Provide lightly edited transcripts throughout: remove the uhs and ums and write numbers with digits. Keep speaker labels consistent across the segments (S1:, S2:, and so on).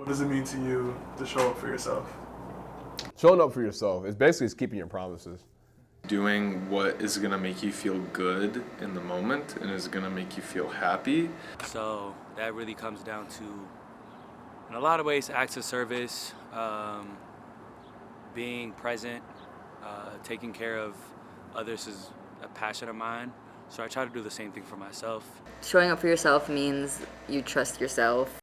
S1: does it mean to you to show up for yourself?
S2: Showing up for yourself is basically keeping your promises.
S3: Doing what is going to make you feel good in the moment and is going to make you feel happy.
S4: So that really comes down to, in a lot of ways, acts of service, being present, taking care of others is a passion of mine. So I try to do the same thing for myself.
S5: Showing up for yourself means you trust yourself.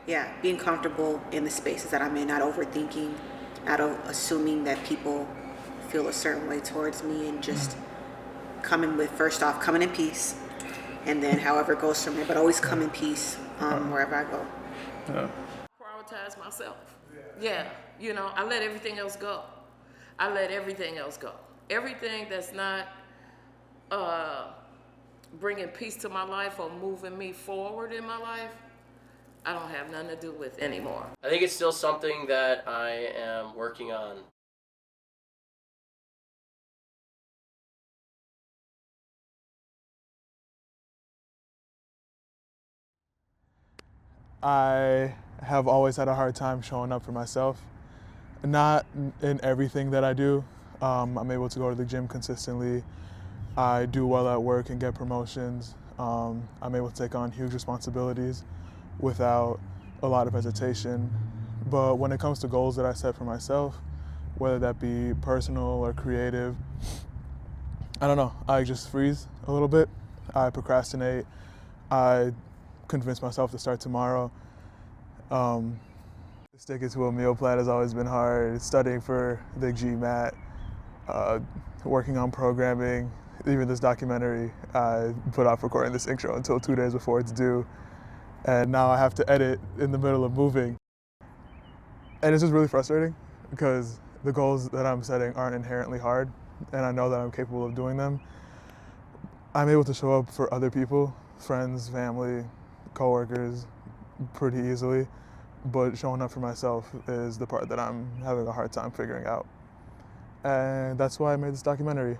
S6: Yeah, being comfortable in the spaces that I'm in, not overthinking, not assuming that people feel a certain way towards me, and just coming in peace, and then however it goes from there, but always come in peace wherever I go.
S1: Yeah.
S7: Prioritize myself. Yeah, I let everything else go. Everything that's not bringing peace to my life or moving me forward in my life, I don't have nothing to do with anymore.
S8: I think it's still something that I am working on.
S1: I have always had a hard time showing up for myself. Not in everything that I do. I'm able to go to the gym consistently. I do well at work and get promotions. I'm able to take on huge responsibilities without a lot of hesitation. But when it comes to goals that I set for myself, whether that be personal or creative, I don't know, I just freeze a little bit. I procrastinate. I convince myself to start tomorrow. Sticking to a meal plan has always been hard. Studying for the GMAT, working on programming, even this documentary, I put off recording this intro until 2 days before it's due. And now I have to edit in the middle of moving. And it's just really frustrating because the goals that I'm setting aren't inherently hard, and I know that I'm capable of doing them. I'm able to show up for other people, friends, family, coworkers, pretty easily, but showing up for myself is the part that I'm having a hard time figuring out. And that's why I made this documentary.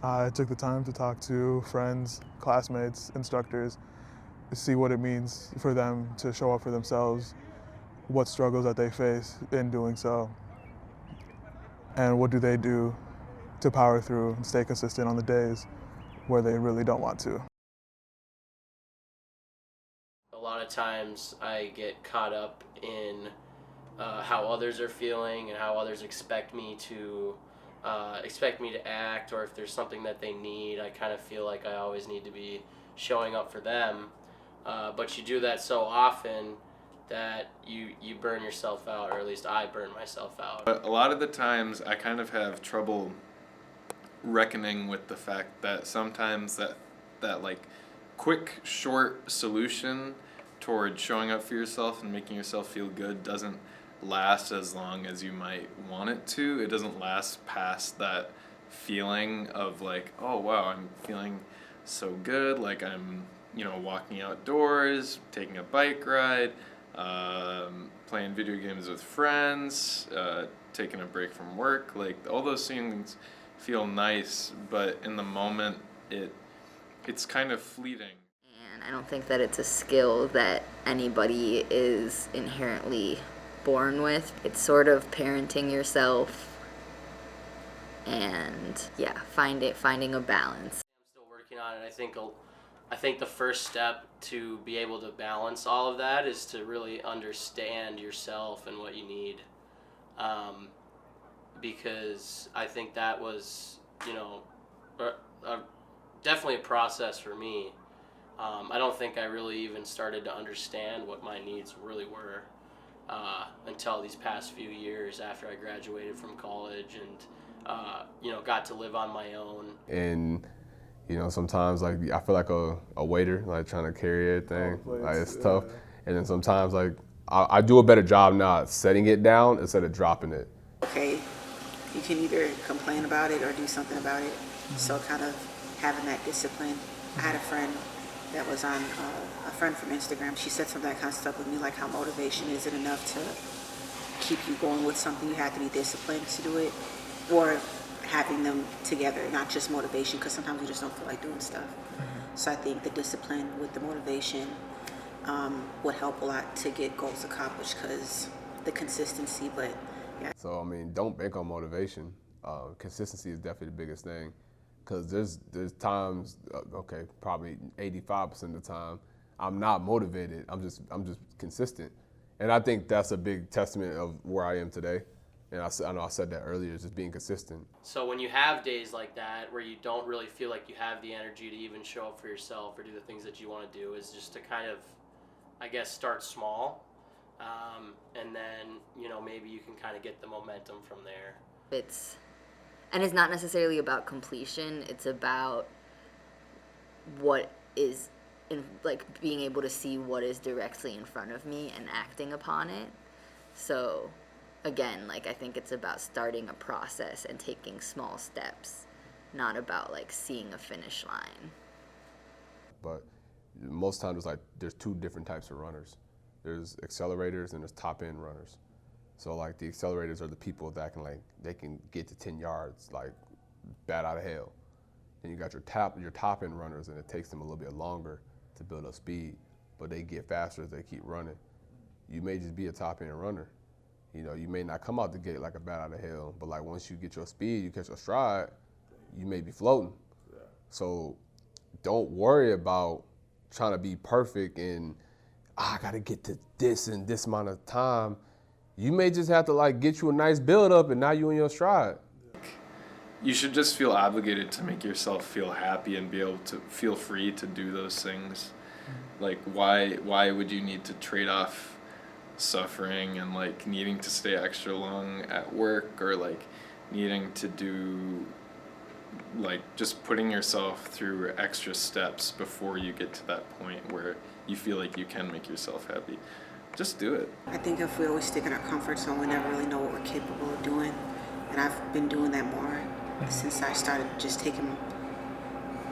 S1: I took the time to talk to friends, classmates, instructors, see what it means for them to show up for themselves, what struggles that they face in doing so, and what do they do to power through and stay consistent on the days where they really don't want to.
S8: A lot of times I get caught up in how others are feeling and how others expect me to act, or if there's something that they need, I kind of feel like I always need to be showing up for them. But you do that so often that you burn yourself out, or at least I burn myself out.
S3: But a lot of the times I kind of have trouble reckoning with the fact that sometimes that like quick, short solution toward showing up for yourself and making yourself feel good doesn't last as long as you might want it to. It doesn't last past that feeling of like, oh wow, I'm feeling so good, like I'm, walking outdoors, taking a bike ride, playing video games with friends, taking a break from work. Like all those things feel nice, but in the moment it's kind of fleeting.
S5: And I don't think that it's a skill that anybody is inherently born with. It's sort of parenting yourself and finding a balance.
S8: I'm still working on it. I think the first step to be able to balance all of that is to really understand yourself and what you need. Because I think that was, definitely a process for me. I don't think I really even started to understand what my needs really were until these past few years after I graduated from college and, got to live on my own.
S2: And, sometimes like I feel like a waiter, like trying to carry everything. Like it's tough. And then sometimes like I do a better job now setting it down instead of dropping it.
S6: Okay, you can either complain about it or do something about it. So kind of having that discipline. I had a friend that was on, a friend from Instagram. She said something that kind of stuck with me, like how motivation isn't enough to keep you going with something. You have to be disciplined to do it, or having them together, not just motivation, because sometimes you just don't feel like doing stuff. So I think the discipline with the motivation would help a lot to get goals accomplished, because the consistency. But yeah.
S2: So I mean, don't bank on motivation. Consistency is definitely the biggest thing, because there's times, okay, probably 85% of the time, I'm not motivated. I'm just consistent, and I think that's a big testament of where I am today. And I know I said that earlier, just being consistent.
S8: So when you have days like that where you don't really feel like you have the energy to even show up for yourself or do the things that you want to do, is just to kind of, I guess, start small, and then, you know, maybe you can kind of get the momentum from there.
S5: It's not necessarily about completion. It's about what is like being able to see what is directly in front of me and acting upon it. So again, like, I think it's about starting a process and taking small steps, not about like seeing a finish line.
S2: But most times there's two different types of runners. There's accelerators and there's top end runners. So like the accelerators are the people that they can get to 10 yards like bat out of hell. Then you got your top end runners, and it takes them a little bit longer to build up speed, but they get faster as they keep running. You may just be a top end runner. You know, you may not come out the gate like a bat out of hell, but like once you get your speed, you catch your stride, you may be floating. Yeah. So don't worry about trying to be perfect and I gotta get to this in this amount of time. You may just have to like get you a nice build up, and now you in your stride.
S3: You should just feel obligated to make yourself feel happy and be able to feel free to do those things. Like why would you need to trade off suffering and like needing to stay extra long at work, or like needing to do like just putting yourself through extra steps before you get to that point where you feel like you can make yourself happy? Just do it.
S6: I think if we always stick in our comfort zone, we never really know what we're capable of doing. And I've been doing that more since I started just taking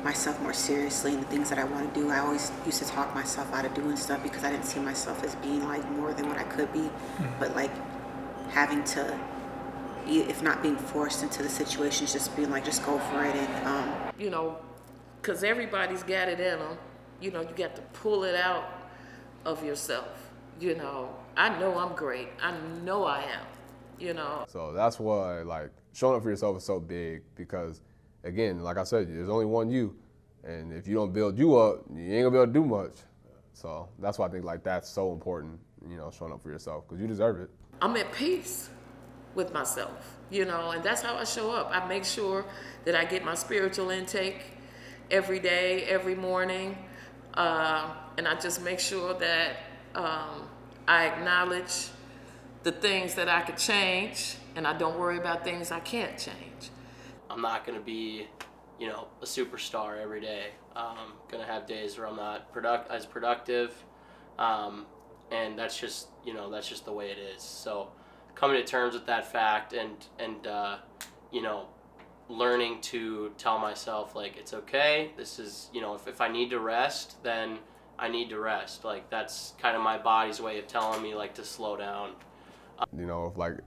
S6: myself more seriously and the things that I want to do. I always used to talk myself out of doing stuff because I didn't see myself as being like more than what I could be. But like having to, if not being forced into the situations, just being like, just go for it. And
S7: You know, because everybody's got it in them. You know, you got to pull it out of yourself. You know, I know I'm great. I know I am, you know.
S2: So that's why like showing up for yourself is so big, because again, like I said, there's only one you, and if you don't build you up, you ain't gonna be able to do much. So that's why I think like that's so important, you know, showing up for yourself, because you deserve it.
S7: I'm at peace with myself, you know, and that's how I show up. I make sure that I get my spiritual intake every day, every morning, and I just make sure that I acknowledge the things that I could change, and I don't worry about things I can't change.
S8: I'm not going to be, you know, a superstar every day. I'm going to have days where I'm not as productive, and that's just, you know, that's just the way it is. So coming to terms with that fact and you know, learning to tell myself, like, it's okay. This is, you know, if I need to rest, then I need to rest. Like, that's kind of my body's way of telling me, like, to slow down.
S2: You know, if like,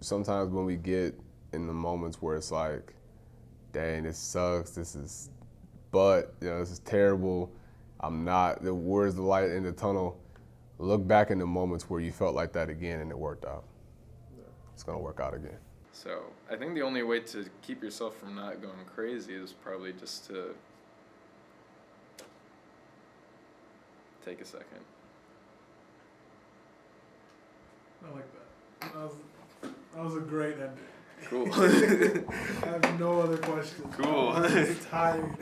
S2: sometimes when we get in the moments where it's like, dang, this sucks, but, you know, this is terrible, where's the light in the tunnel? Look back in the moments where you felt like that again and it worked out. It's gonna work out again.
S3: So I think the only way to keep yourself from not going crazy is probably just to take a second.
S1: I like that. That was a great ending.
S3: Cool.
S1: I have no other questions.
S3: Cool.
S1: I'm tired.